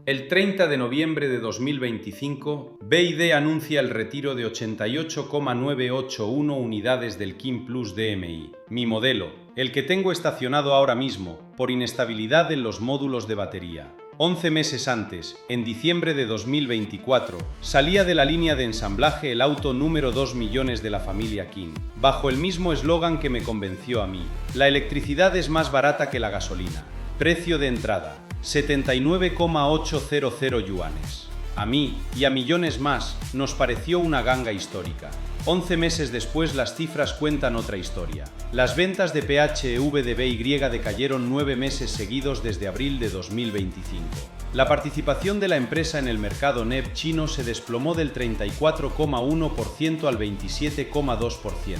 El 30 de noviembre de 2025, BYD anuncia el retiro de 88,981 unidades del King Plus DMI, mi modelo, el que tengo estacionado ahora mismo, por inestabilidad en los módulos de batería. 11 meses antes, en diciembre de 2024, salía de la línea de ensamblaje el auto número 2 millones de la familia King, bajo el mismo eslogan que me convenció a mí: la electricidad es más barata que la gasolina. Precio de entrada: 79,800 yuanes. A mí, y a millones más, nos pareció una ganga histórica. 11 meses después las cifras cuentan otra historia. Las ventas de PHEV de BY decayeron 9 meses seguidos desde abril de 2025. La participación de la empresa en el mercado NEV chino se desplomó del 34,1% al 27,2%,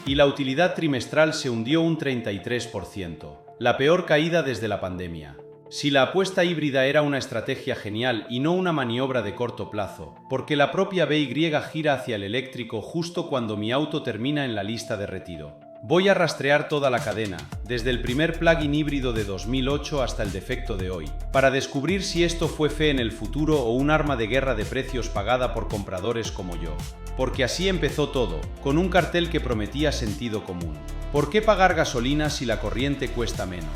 y la utilidad trimestral se hundió un 33%, la peor caída desde la pandemia. Si la apuesta híbrida era una estrategia genial y no una maniobra de corto plazo, porque la propia BY gira hacia el eléctrico justo cuando mi auto termina en la lista de retiro. Voy a rastrear toda la cadena, desde el primer plug-in híbrido de 2008 hasta el defecto de hoy, para descubrir si esto fue fe en el futuro o un arma de guerra de precios pagada por compradores como yo. Porque así empezó todo, con un cartel que prometía sentido común. ¿Por qué pagar gasolina si la corriente cuesta menos?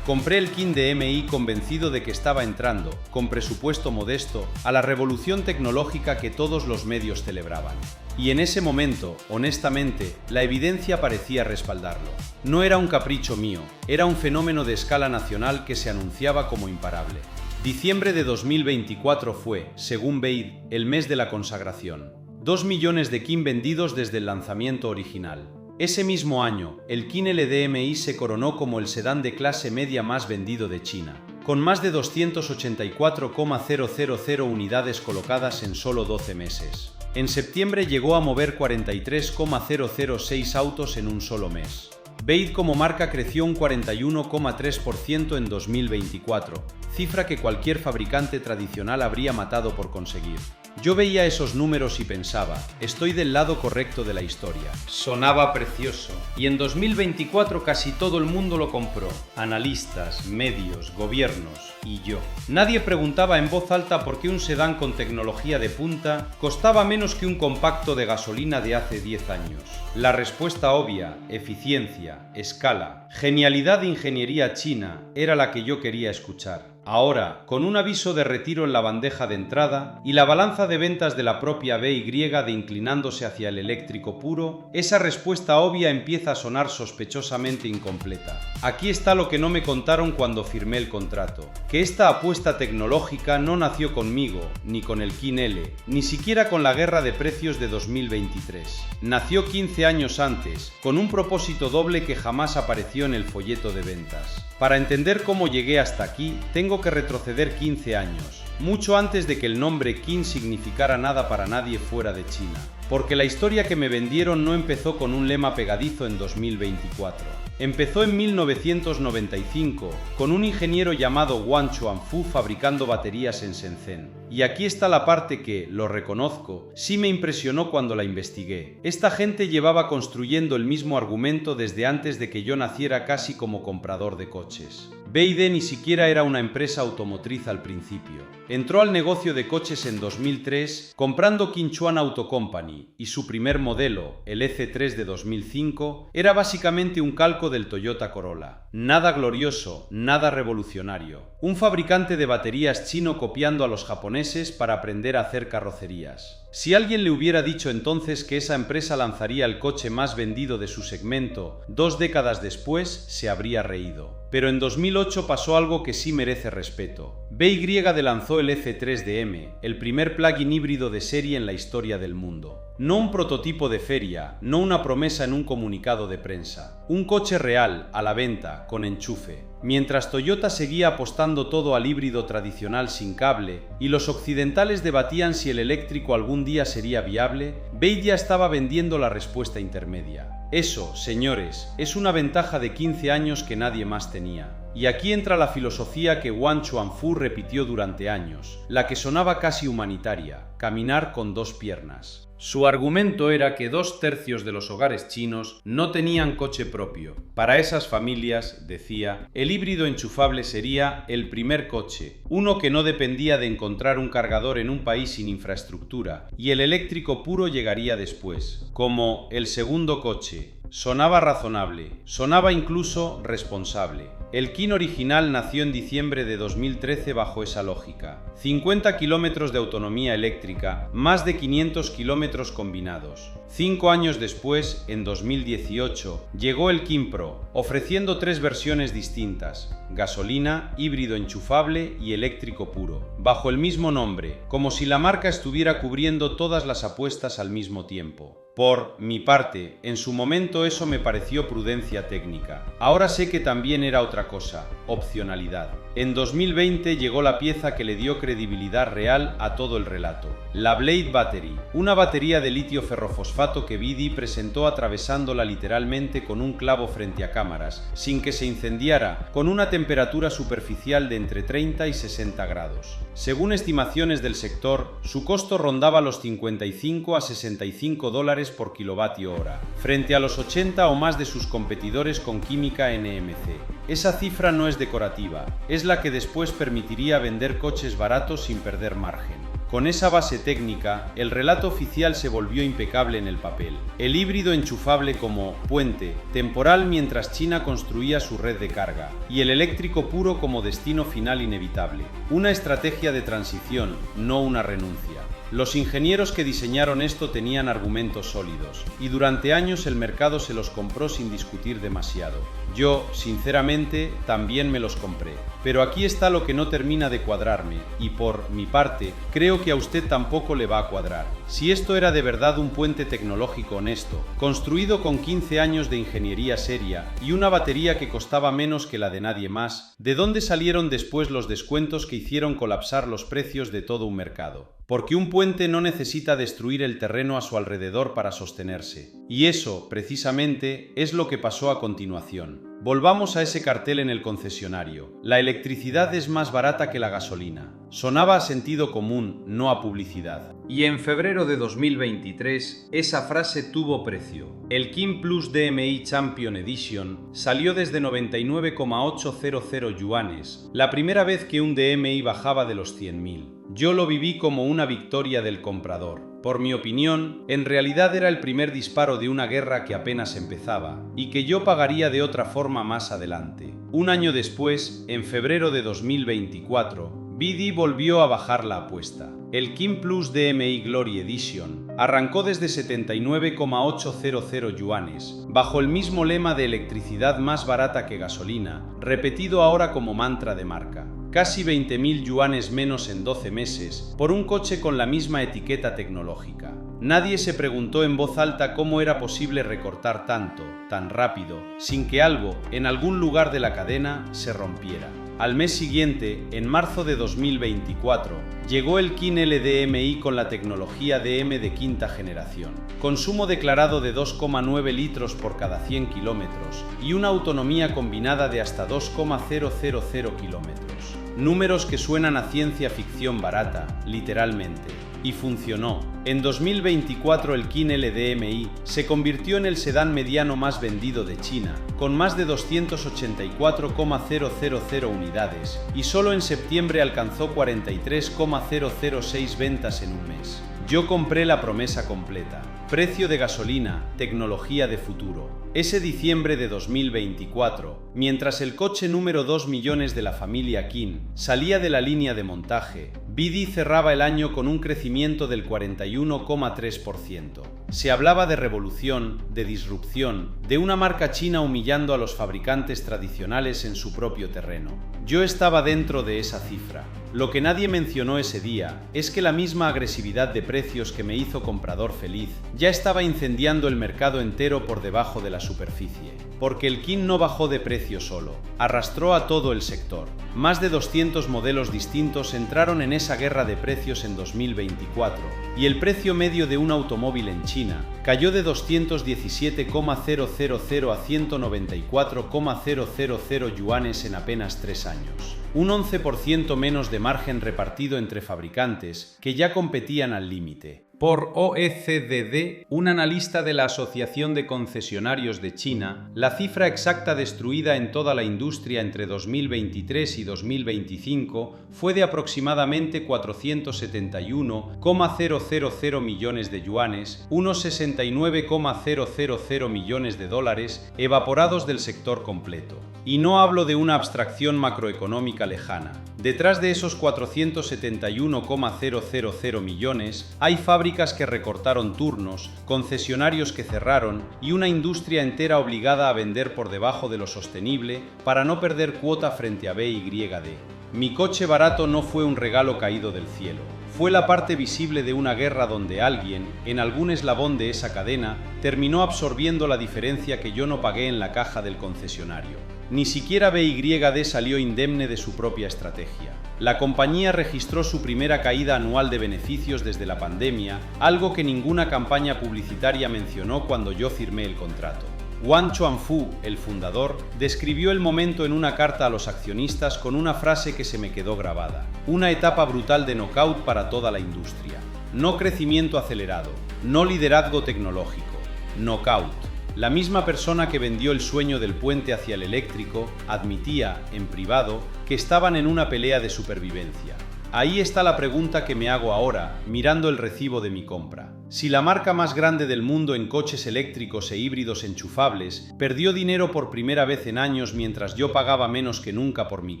Compré el King DMI convencido de que estaba entrando, con presupuesto modesto, a la revolución tecnológica que todos los medios celebraban. Y en ese momento, honestamente, la evidencia parecía respaldarlo. No era un capricho mío, era un fenómeno de escala nacional que se anunciaba como imparable. Diciembre de 2024 fue, según BYD, el mes de la consagración. 2 millones de King vendidos desde el lanzamiento original. Ese mismo año, el King LDMI se coronó como el sedán de clase media más vendido de China, con más de 284,000 unidades colocadas en solo 12 meses. En septiembre llegó a mover 43,006 autos en un solo mes. BYD como marca creció un 41,3% en 2024, cifra que cualquier fabricante tradicional habría matado por conseguir. Yo veía esos números y pensaba, estoy del lado correcto de la historia. Sonaba precioso. Y en 2024 casi todo el mundo lo compró. Analistas, medios, gobiernos y yo. Nadie preguntaba en voz alta por qué un sedán con tecnología de punta costaba menos que un compacto de gasolina de hace 10 años. La respuesta obvia, eficiencia, escala, genialidad de ingeniería china, era la que yo quería escuchar. Ahora, con un aviso de retiro en la bandeja de entrada y la balanza de ventas de la propia BY de inclinándose hacia el eléctrico puro, esa respuesta obvia empieza a sonar sospechosamente incompleta. Aquí está lo que no me contaron cuando firmé el contrato: que esta apuesta tecnológica no nació conmigo, ni con el King L, ni siquiera con la guerra de precios de 2023. Nació 15 años antes, con un propósito doble que jamás apareció en el folleto de ventas. Para entender cómo llegué hasta aquí, tengo que retroceder 15 años, mucho antes de que el nombre King significara nada para nadie fuera de China. Porque la historia que me vendieron no empezó con un lema pegadizo en 2024. Empezó en 1995, con un ingeniero llamado Wang Chuanfu fabricando baterías en Shenzhen. Y aquí está la parte que, lo reconozco, sí me impresionó cuando la investigué. Esta gente llevaba construyendo el mismo argumento desde antes de que yo naciera casi como comprador de coches. BYD ni siquiera era una empresa automotriz al principio. Entró al negocio de coches en 2003 comprando Qinchuan Auto Company y su primer modelo, el EC3 de 2005, era básicamente un calco del Toyota Corolla. Nada glorioso, nada revolucionario. Un fabricante de baterías chino copiando a los japoneses para aprender a hacer carrocerías. Si alguien le hubiera dicho entonces que esa empresa lanzaría el coche más vendido de su segmento 2 décadas después, se habría reído. Pero en 2008 pasó algo que sí merece respeto. BY lanzó el EC3DM, el primer plug-in híbrido de serie en la historia del mundo. No un prototipo de feria, no una promesa en un comunicado de prensa. Un coche real, a la venta, con enchufe. Mientras Toyota seguía apostando todo al híbrido tradicional sin cable, y los occidentales debatían si el eléctrico algún día sería viable, BYD ya estaba vendiendo la respuesta intermedia. Eso, señores, es una ventaja de 15 años que nadie más tenía. Y aquí entra la filosofía que Wang Chuanfu repitió durante años, la que sonaba casi humanitaria: caminar con dos piernas. Su argumento era que 2/3 de los hogares chinos no tenían coche propio. Para esas familias, decía, el híbrido enchufable sería el primer coche, uno que no dependía de encontrar un cargador en un país sin infraestructura, y el eléctrico puro llegaría después, como el segundo coche. Sonaba razonable, sonaba incluso responsable. El Kin original nació en diciembre de 2013 bajo esa lógica. 50 kilómetros de autonomía eléctrica, más de 500 kilómetros combinados. 5 años después, en 2018, llegó el Kin Pro, ofreciendo 3 versiones distintas: gasolina, híbrido enchufable y eléctrico puro, bajo el mismo nombre, como si la marca estuviera cubriendo todas las apuestas al mismo tiempo. Por mi parte, en su momento eso me pareció prudencia técnica. Ahora sé que también era otra cosa: opcionalidad. En 2020 llegó la pieza que le dio credibilidad real a todo el relato: la Blade Battery, una batería de litio ferrofosfato que BYD presentó atravesándola literalmente con un clavo frente a cámaras, sin que se incendiara, con una temperatura superficial de entre 30 y 60 grados. Según estimaciones del sector, su costo rondaba los 55 a 65 dólares por kilovatio hora, frente a los 80 o más de sus competidores con química NMC. Esa cifra no es decorativa, es la que después permitiría vender coches baratos sin perder margen. Con esa base técnica, el relato oficial se volvió impecable en el papel. El híbrido enchufable como puente temporal mientras China construía su red de carga, y el eléctrico puro como destino final inevitable. Una estrategia de transición, no una renuncia. Los ingenieros que diseñaron esto tenían argumentos sólidos, y durante años el mercado se los compró sin discutir demasiado. Yo, sinceramente, también me los compré. Pero aquí está lo que no termina de cuadrarme, y por mi parte, creo que a usted tampoco le va a cuadrar. Si esto era de verdad un puente tecnológico honesto, construido con 15 años de ingeniería seria y una batería que costaba menos que la de nadie más, ¿de dónde salieron después los descuentos que hicieron colapsar los precios de todo un mercado? Porque un puente no necesita destruir el terreno a su alrededor para sostenerse. Y eso, precisamente, es lo que pasó a continuación. Volvamos a ese cartel en el concesionario: la electricidad es más barata que la gasolina. Sonaba a sentido común, no a publicidad. Y en febrero de 2023, esa frase tuvo precio. El Kin Plus DMI Champion Edition salió desde 99,800 yuanes, la primera vez que un DMI bajaba de los 100.000. Yo lo viví como una victoria del comprador. Por mi opinión, en realidad era el primer disparo de una guerra que apenas empezaba, y que yo pagaría de otra forma más adelante. Un año después, en febrero de 2024, BYD volvió a bajar la apuesta. El Kin Plus DMI Glory Edition arrancó desde 79,800 yuanes, bajo el mismo lema de electricidad más barata que gasolina, repetido ahora como mantra de marca. Casi 20.000 yuanes menos en 12 meses, por un coche con la misma etiqueta tecnológica. Nadie se preguntó en voz alta cómo era posible recortar tanto, tan rápido, sin que algo, en algún lugar de la cadena, se rompiera. Al mes siguiente, en marzo de 2024, llegó el Kin LDMI con la tecnología DM de quinta generación. Consumo declarado de 2,9 litros por cada 100 kilómetros y una autonomía combinada de hasta 2,000 kilómetros. Números que suenan a ciencia ficción barata, literalmente. Y funcionó. En 2024 el Kin LDMI se convirtió en el sedán mediano más vendido de China, con más de 284,000 unidades, y solo en septiembre alcanzó 43,006 ventas en un mes. Yo compré la promesa completa. Precio de gasolina, tecnología de futuro. Ese diciembre de 2024, mientras el coche número 2 millones de la familia Kin salía de la línea de montaje, BYD cerraba el año con un crecimiento del 41,3%. Se hablaba de revolución, de disrupción, de una marca china humillando a los fabricantes tradicionales en su propio terreno. Yo estaba dentro de esa cifra. Lo que nadie mencionó ese día es que la misma agresividad de precios que me hizo comprador feliz ya estaba incendiando el mercado entero por debajo de la superficie. Porque el Qin no bajó de precio solo, arrastró a todo el sector. Más de 200 modelos distintos entraron en esa guerra de precios en 2024, y el precio medio de un automóvil en China cayó de 217,000 a 194,000 yuanes en apenas 3 años. Un 11% menos de margen repartido entre fabricantes que ya competían al límite. Por OECD, un analista de la Asociación de Concesionarios de China, la cifra exacta destruida en toda la industria entre 2023 y 2025 fue de aproximadamente 471,000 millones de yuanes, unos 69,000 millones de dólares, evaporados del sector completo. Y no hablo de una abstracción macroeconómica lejana. Detrás de esos 471,000 millones hay fábricas que recortaron turnos, concesionarios que cerraron y una industria entera obligada a vender por debajo de lo sostenible para no perder cuota frente a BYD. Mi coche barato no fue un regalo caído del cielo. Fue la parte visible de una guerra donde alguien, en algún eslabón de esa cadena, terminó absorbiendo la diferencia que yo no pagué en la caja del concesionario. Ni siquiera BYD salió indemne de su propia estrategia. La compañía registró su primera caída anual de beneficios desde la pandemia, algo que ninguna campaña publicitaria mencionó cuando yo firmé el contrato. Wang Chuanfu, el fundador, describió el momento en una carta a los accionistas con una frase que se me quedó grabada: una etapa brutal de knockout para toda la industria. No crecimiento acelerado, no liderazgo tecnológico, knockout. La misma persona que vendió el sueño del puente hacia el eléctrico admitía, en privado, que estaban en una pelea de supervivencia. Ahí está la pregunta que me hago ahora, mirando el recibo de mi compra. Si la marca más grande del mundo en coches eléctricos e híbridos enchufables perdió dinero por primera vez en años mientras yo pagaba menos que nunca por mi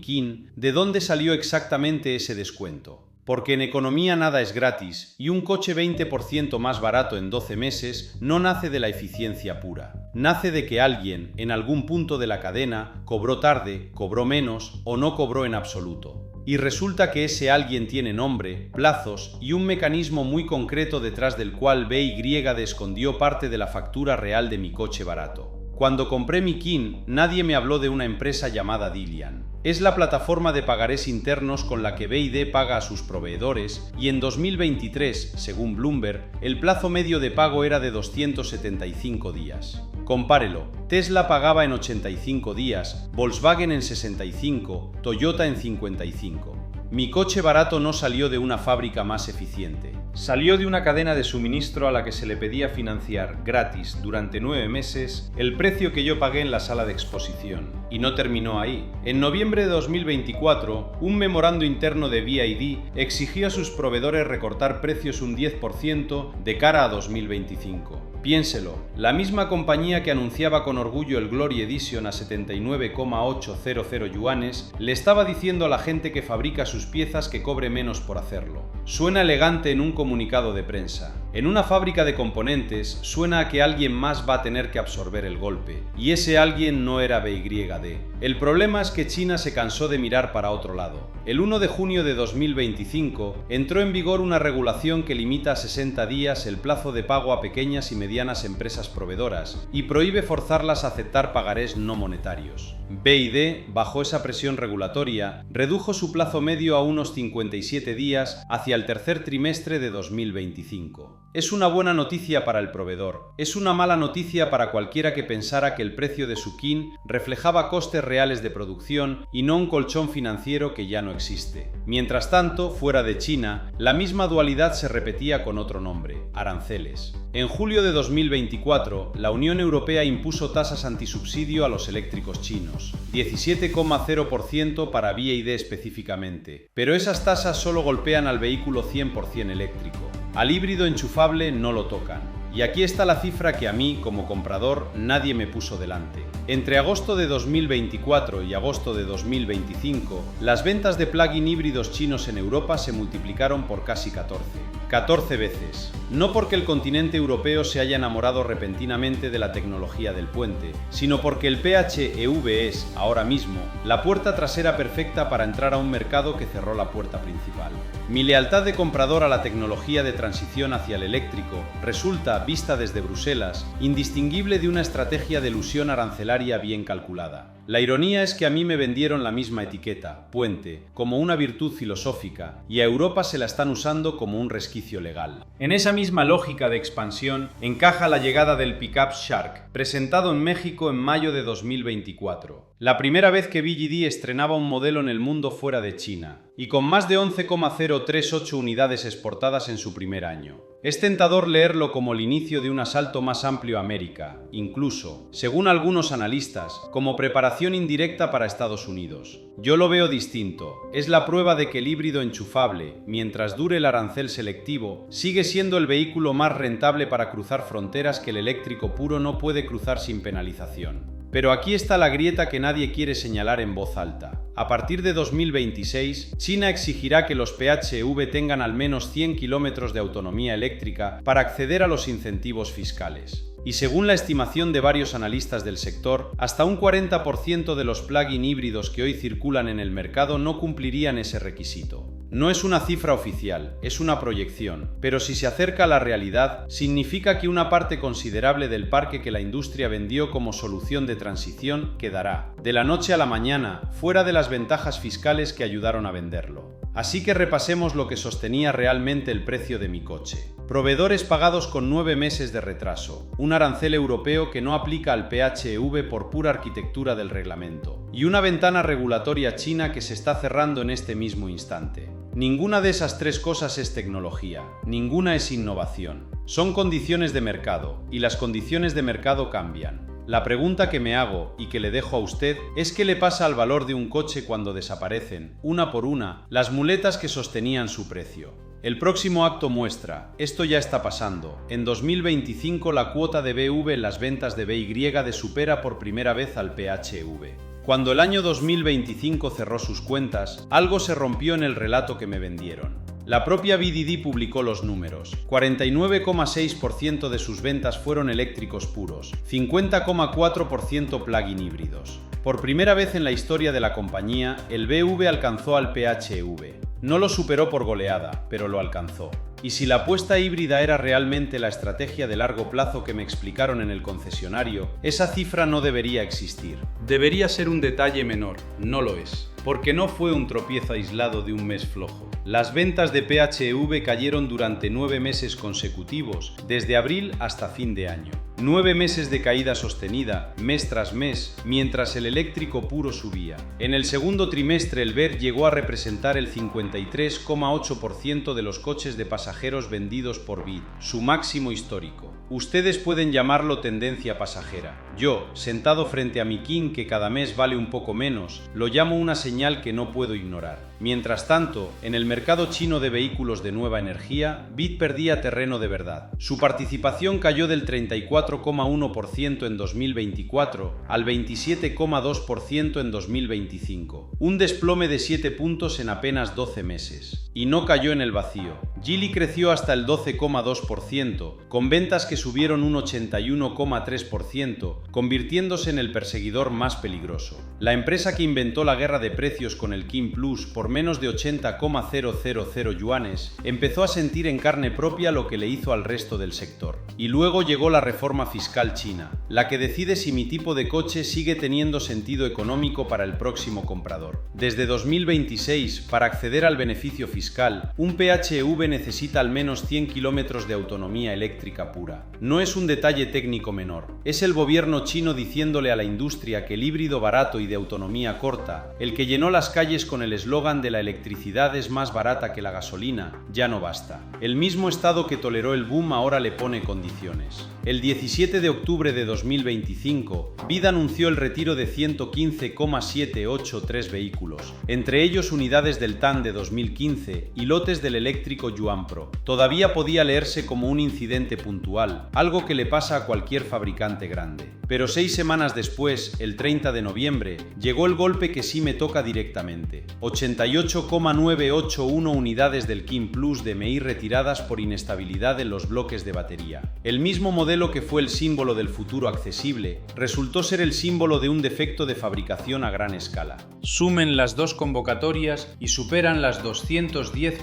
Qin, ¿de dónde salió exactamente ese descuento? Porque en economía nada es gratis, y un coche 20% más barato en 12 meses no nace de la eficiencia pura. Nace de que alguien, en algún punto de la cadena, cobró tarde, cobró menos o no cobró en absoluto. Y resulta que ese alguien tiene nombre, plazos y un mecanismo muy concreto detrás del cual BYD escondió parte de la factura real de mi coche barato. Cuando compré mi Qin, nadie me habló de una empresa llamada Dilian. Es la plataforma de pagarés internos con la que BYD paga a sus proveedores y en 2023, según Bloomberg, el plazo medio de pago era de 275 días. Compárelo, Tesla pagaba en 85 días, Volkswagen en 65, Toyota en 55. Mi coche barato no salió de una fábrica más eficiente. Salió de una cadena de suministro a la que se le pedía financiar gratis durante 9 meses el precio que yo pagué en la sala de exposición. Y no terminó ahí. En noviembre de 2024, un memorando interno de BYD exigió a sus proveedores recortar precios un 10% de cara a 2025. Piénselo, la misma compañía que anunciaba con orgullo el Glory Edition a 79,800 yuanes le estaba diciendo a la gente que fabrica sus piezas que cobre menos por hacerlo. Suena elegante en un comunicado de prensa. En una fábrica de componentes suena a que alguien más va a tener que absorber el golpe, y ese alguien no era BYD. El problema es que China se cansó de mirar para otro lado. El 1 de junio de 2025 entró en vigor una regulación que limita a 60 días el plazo de pago a pequeñas y medianas empresas proveedoras y prohíbe forzarlas a aceptar pagarés no monetarios. BYD, bajo esa presión regulatoria, redujo su plazo medio a unos 57 días hacia el tercer trimestre de 2025. Es una buena noticia para el proveedor, es una mala noticia para cualquiera que pensara que el precio de su Qin reflejaba costes reales de producción y no un colchón financiero que ya no existe. Mientras tanto, fuera de China, la misma dualidad se repetía con otro nombre: aranceles. En julio de 2024, la Unión Europea impuso tasas antisubsidio a los eléctricos chinos, 17,0% para BYD específicamente, pero esas tasas solo golpean al vehículo 100% eléctrico. Al híbrido enchufable no lo tocan. Y aquí está la cifra que a mí, como comprador, nadie me puso delante. Entre agosto de 2024 y agosto de 2025, las ventas de plug-in híbridos chinos en Europa se multiplicaron por casi 14 veces. No porque el continente europeo se haya enamorado repentinamente de la tecnología del puente, sino porque el PHEV es, ahora mismo, la puerta trasera perfecta para entrar a un mercado que cerró la puerta principal. Mi lealtad de comprador a la tecnología de transición hacia el eléctrico resulta, vista desde Bruselas, indistinguible de una estrategia de elusión arancelaria bien calculada. La ironía es que a mí me vendieron la misma etiqueta, puente, como una virtud filosófica, y a Europa se la están usando como un resquicio legal. En esa misma lógica de expansión encaja la llegada del pickup Shark, presentado en México en mayo de 2024. La primera vez que BYD estrenaba un modelo en el mundo fuera de China, y con más de 11,038 unidades exportadas en su primer año. Es tentador leerlo como el inicio de un asalto más amplio a América, incluso, según algunos analistas, como preparación indirecta para Estados Unidos. Yo lo veo distinto. Es la prueba de que el híbrido enchufable, mientras dure el arancel selectivo, sigue siendo el vehículo más rentable para cruzar fronteras que el eléctrico puro no puede cruzar sin penalización. Pero aquí está la grieta que nadie quiere señalar en voz alta. A partir de 2026, China exigirá que los PHEV tengan al menos 100 kilómetros de autonomía eléctrica para acceder a los incentivos fiscales. Y según la estimación de varios analistas del sector, hasta un 40% de los plug-in híbridos que hoy circulan en el mercado no cumplirían ese requisito. No es una cifra oficial, es una proyección, pero si se acerca a la realidad, significa que una parte considerable del parque que la industria vendió como solución de transición quedará, de la noche a la mañana, fuera de las ventajas fiscales que ayudaron a venderlo. Así que repasemos lo que sostenía realmente el precio de mi coche. Proveedores pagados con 9 meses de retraso, un arancel europeo que no aplica al PHEV por pura arquitectura del reglamento, y una ventana regulatoria china que se está cerrando en este mismo instante. Ninguna de esas tres cosas es tecnología, ninguna es innovación. Son condiciones de mercado, y las condiciones de mercado cambian. La pregunta que me hago, y que le dejo a usted, es qué le pasa al valor de un coche cuando desaparecen, una por una, las muletas que sostenían su precio. El próximo acto muestra, esto ya está pasando. En 2025 la cuota de BV en las ventas de BY supera por primera vez al PHEV. Cuando el año 2025 cerró sus cuentas, algo se rompió en el relato que me vendieron. La propia BYD publicó los números. 49,6% de sus ventas fueron eléctricos puros, 50,4% plug-in híbridos. Por primera vez en la historia de la compañía, el BV alcanzó al PHEV. No lo superó por goleada, pero lo alcanzó. Y si la apuesta híbrida era realmente la estrategia de largo plazo que me explicaron en el concesionario, esa cifra no debería existir. Debería ser un detalle menor, no lo es. Porque no fue un tropiezo aislado de un mes flojo. Las ventas de PHEV cayeron durante 9 meses consecutivos, desde abril hasta fin de año. 9 meses de caída sostenida, mes tras mes, mientras el eléctrico puro subía. En el segundo trimestre el BER llegó a representar el 53,8% de los coches de pasajeros vendidos por BYD, su máximo histórico. Ustedes pueden llamarlo tendencia pasajera. Yo, sentado frente a mi King que cada mes vale un poco menos, lo llamo una señal que no puedo ignorar. Mientras tanto, en el mercado chino de vehículos de nueva energía, BYD perdía terreno de verdad. Su participación cayó del 34,1% en 2024 al 27,2% en 2025. Un desplome de 7 puntos en apenas 12 meses. Y no cayó en el vacío. Geely creció hasta el 12,2%, con ventas que subieron un 81,3%, convirtiéndose en el perseguidor más peligroso. La empresa que inventó la guerra de precios con el King Plus por menos de 80,000 yuanes, empezó a sentir en carne propia lo que le hizo al resto del sector. Y luego llegó la reforma fiscal china, la que decide si mi tipo de coche sigue teniendo sentido económico para el próximo comprador. Desde 2026, para acceder al beneficio fiscal, un PHEV necesita al menos 100 kilómetros de autonomía eléctrica pura. No es un detalle técnico menor. Es el gobierno chino diciéndole a la industria que el híbrido barato y de autonomía corta, el que llenó las calles con el eslogan de la electricidad es más barata que la gasolina, ya no basta. El mismo Estado que toleró el boom ahora le pone condiciones. El 17 de octubre de 2025, BYD anunció el retiro de 115,783 vehículos, entre ellos unidades del TAN de 2015 y lotes del eléctrico Yuan Pro. Todavía podía leerse como un incidente puntual, algo que le pasa a cualquier fabricante grande. Pero 6 semanas después, el 30 de noviembre, llegó el golpe que sí me toca directamente. 88,981 unidades del King Plus de MI retiradas por inestabilidad en los bloques de batería. El mismo modelo que fue el símbolo del futuro accesible, resultó ser el símbolo de un defecto de fabricación a gran escala. Sumen las dos convocatorias y superan las 210,000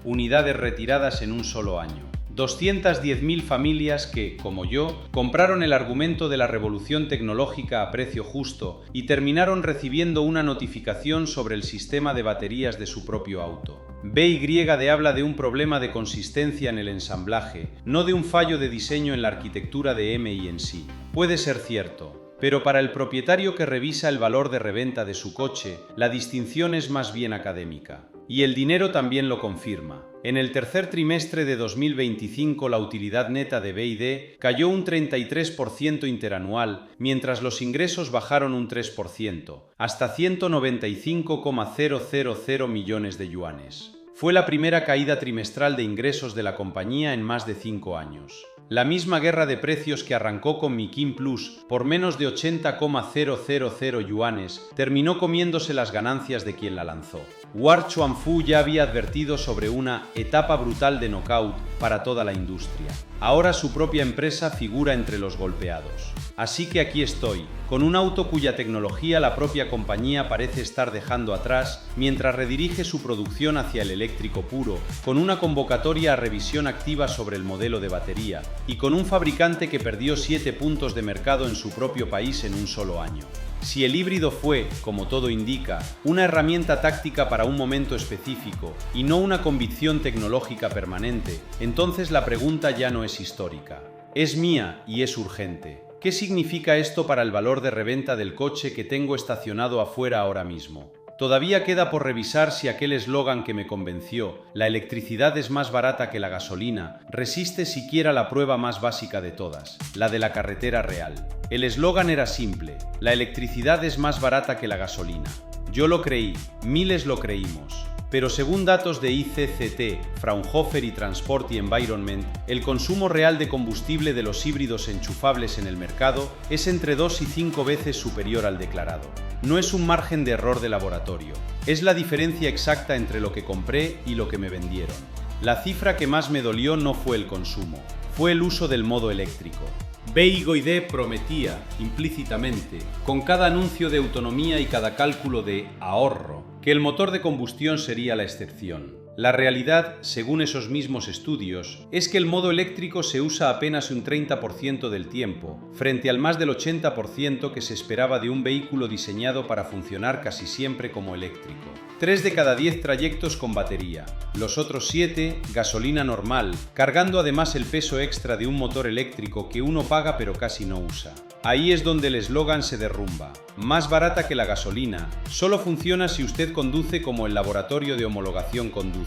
unidades retiradas en un solo año. 210.000 familias que, como yo, compraron el argumento de la revolución tecnológica a precio justo y terminaron recibiendo una notificación sobre el sistema de baterías de su propio auto. BYD habla de un problema de consistencia en el ensamblaje, no de un fallo de diseño en la arquitectura de MI en sí. Puede ser cierto, pero para el propietario que revisa el valor de reventa de su coche, la distinción es más bien académica. Y el dinero también lo confirma. En el tercer trimestre de 2025 la utilidad neta de BYD cayó un 33% interanual, mientras los ingresos bajaron un 3%, hasta 195,000 millones de yuanes. Fue la primera caída trimestral de ingresos de la compañía en más de 5 años. La misma guerra de precios que arrancó con mi King Plus por menos de 80,000 yuanes terminó comiéndose las ganancias de quien la lanzó. War Chuanfu ya había advertido sobre una etapa brutal de knockout para toda la industria. Ahora su propia empresa figura entre los golpeados. Así que aquí estoy, con un auto cuya tecnología la propia compañía parece estar dejando atrás mientras redirige su producción hacia el eléctrico puro, con una convocatoria a revisión activa sobre el modelo de batería y con un fabricante que perdió 7 puntos de mercado en su propio país en un solo año. Si el híbrido fue, como todo indica, una herramienta táctica para un momento específico y no una convicción tecnológica permanente, entonces la pregunta ya no es histórica. Es mía y es urgente. ¿Qué significa esto para el valor de reventa del coche que tengo estacionado afuera ahora mismo? Todavía queda por revisar si aquel eslogan que me convenció, la electricidad es más barata que la gasolina, resiste siquiera la prueba más básica de todas, la de la carretera real. El eslogan era simple, la electricidad es más barata que la gasolina. Yo lo creí, miles lo creímos. Pero según datos de ICCT, Fraunhofer y Transport y Environment, el consumo real de combustible de los híbridos enchufables en el mercado es entre 2 y 5 veces superior al declarado. No es un margen de error de laboratorio, es la diferencia exacta entre lo que compré y lo que me vendieron. La cifra que más me dolió no fue el consumo, fue el uso del modo eléctrico. BYD prometía, implícitamente, con cada anuncio de autonomía y cada cálculo de ahorro, que el motor de combustión sería la excepción. La realidad, según esos mismos estudios, es que el modo eléctrico se usa apenas un 30% del tiempo, frente al más del 80% que se esperaba de un vehículo diseñado para funcionar casi siempre como eléctrico. 3 de cada 10 trayectos con batería, los otros 7 gasolina normal, cargando además el peso extra de un motor eléctrico que uno paga pero casi no usa. Ahí es donde el eslogan se derrumba. Más barata que la gasolina, solo funciona si usted conduce como el laboratorio de homologación conduce.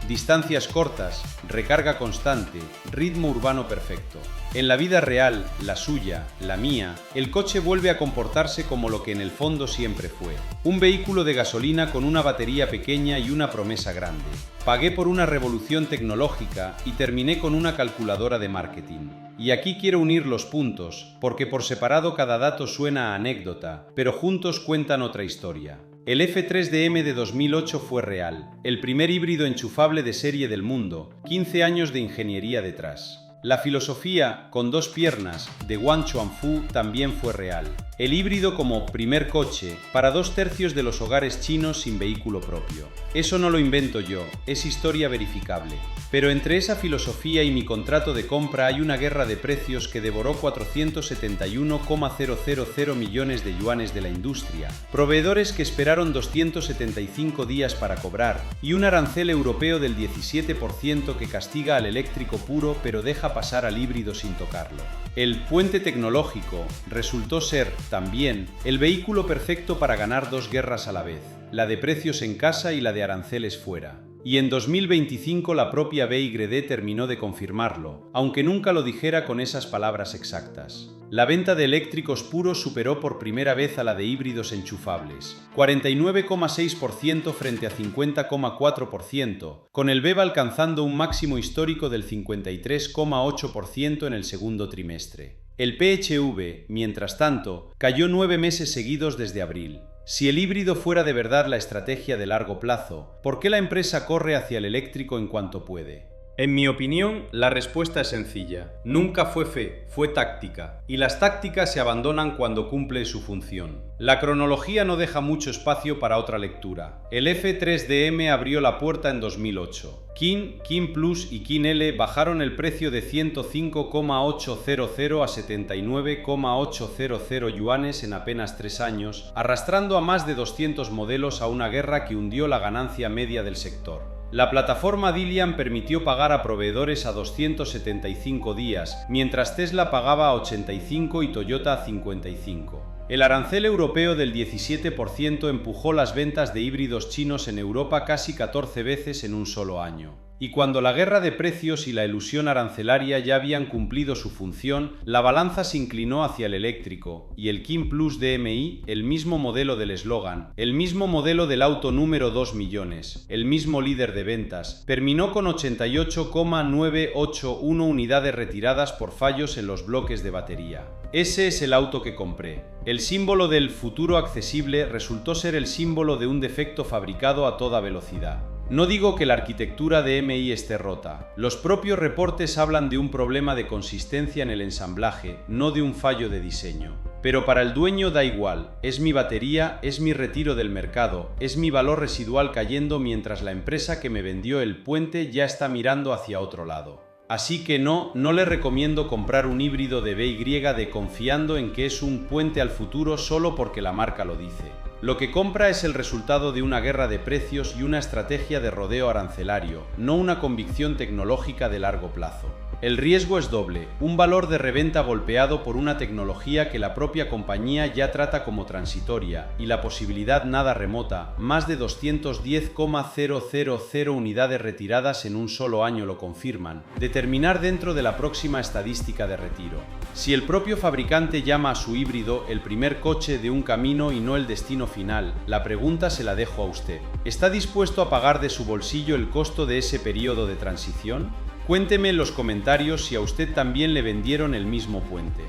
Distancias cortas, recarga constante, ritmo urbano perfecto. En la vida real, la suya, la mía, el coche vuelve a comportarse como lo que en el fondo siempre fue. Un vehículo de gasolina con una batería pequeña y una promesa grande. Pagué por una revolución tecnológica y terminé con una calculadora de marketing. Y aquí quiero unir los puntos, porque por separado cada dato suena a anécdota, pero juntos cuentan otra historia. El F3DM de 2008 fue real, el primer híbrido enchufable de serie del mundo, 15 años de ingeniería detrás. La filosofía, con 2 piernas, de Wang Chuanfu también fue real. El híbrido como primer coche para 2/3 de los hogares chinos sin vehículo propio. Eso no lo invento yo, es historia verificable. Pero entre esa filosofía y mi contrato de compra hay una guerra de precios que devoró 471,000 millones de yuanes de la industria, proveedores que esperaron 275 días para cobrar y un arancel europeo del 17% que castiga al eléctrico puro pero deja pasar al híbrido sin tocarlo. El puente tecnológico resultó ser, también, el vehículo perfecto para ganar 2 guerras a la vez, la de precios en casa y la de aranceles fuera. Y en 2025 la propia BYD terminó de confirmarlo, aunque nunca lo dijera con esas palabras exactas. La venta de eléctricos puros superó por primera vez a la de híbridos enchufables, 49,6% frente a 50,4%, con el BEV alcanzando un máximo histórico del 53,8% en el segundo trimestre. El PHEV, mientras tanto, cayó 9 meses seguidos desde abril. Si el híbrido fuera de verdad la estrategia de largo plazo, ¿por qué la empresa corre hacia el eléctrico en cuanto puede? En mi opinión, la respuesta es sencilla. Nunca fue fe, fue táctica. Y las tácticas se abandonan cuando cumplen su función. La cronología no deja mucho espacio para otra lectura. El F3DM abrió la puerta en 2008. Kin Plus y Kin L bajaron el precio de 105,800 a 79,800 yuanes en apenas 3 años, arrastrando a más de 200 modelos a una guerra que hundió la ganancia media del sector. La plataforma Dilian permitió pagar a proveedores a 275 días, mientras Tesla pagaba a 85 y Toyota a 55. El arancel europeo del 17% empujó las ventas de híbridos chinos en Europa casi 14 veces en un solo año. Y cuando la guerra de precios y la elusión arancelaria ya habían cumplido su función, la balanza se inclinó hacia el eléctrico, y el Kin Plus DMI, el mismo modelo del eslogan, el mismo modelo del auto número 2 millones, el mismo líder de ventas, terminó con 88,981 unidades retiradas por fallos en los bloques de batería. Ese es el auto que compré. El símbolo del futuro accesible resultó ser el símbolo de un defecto fabricado a toda velocidad. No digo que la arquitectura de MI esté rota. Los propios reportes hablan de un problema de consistencia en el ensamblaje, no de un fallo de diseño. Pero para el dueño da igual, es mi batería, es mi retiro del mercado, es mi valor residual cayendo mientras la empresa que me vendió el puente ya está mirando hacia otro lado. Así que no le recomiendo comprar un híbrido de BY confiando en que es un puente al futuro solo porque la marca lo dice. Lo que compra es el resultado de una guerra de precios y una estrategia de rodeo arancelario, no una convicción tecnológica de largo plazo. El riesgo es doble, un valor de reventa golpeado por una tecnología que la propia compañía ya trata como transitoria, y la posibilidad nada remota, más de 210,000 unidades retiradas en un solo año lo confirman, de terminar dentro de la próxima estadística de retiro. Si el propio fabricante llama a su híbrido el primer coche de un camino y no el destino final, la pregunta se la dejo a usted. ¿Está dispuesto a pagar de su bolsillo el costo de ese periodo de transición? Cuénteme en los comentarios si a usted también le vendieron el mismo puente.